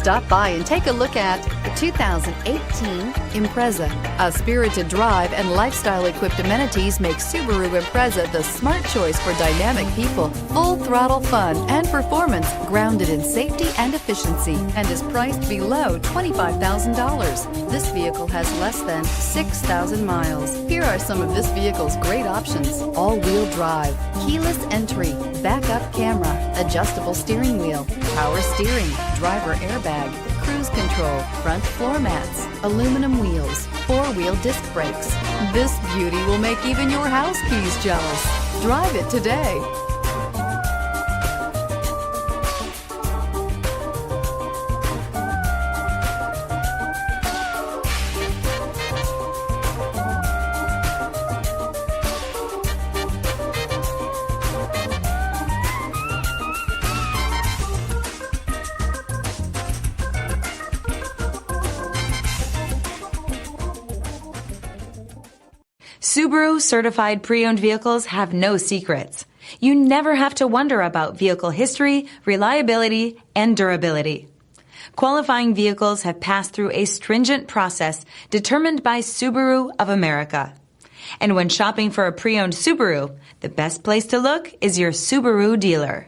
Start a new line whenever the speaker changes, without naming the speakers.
Stop by and take a look at the 2018 Impreza. A spirited drive and lifestyle-equipped amenities make Subaru Impreza the smart choice for dynamic people. Full throttle fun and performance grounded in safety and efficiency, and is priced below $25,000. This vehicle has less than 6,000 miles. Here are some of this vehicle's great options: all-wheel drive, keyless entry, backup camera, adjustable steering wheel, power steering, driver airbag, cruise control, front floor mats, aluminum wheels, four-wheel disc brakes. This beauty will make even your house keys jealous. Drive it today.
Subaru certified pre-owned vehicles have no secrets. You never have to wonder about vehicle history, reliability, and durability. Qualifying vehicles have passed through a stringent process determined by Subaru of America. And when shopping for a pre-owned Subaru, the best place to look is your Subaru dealer.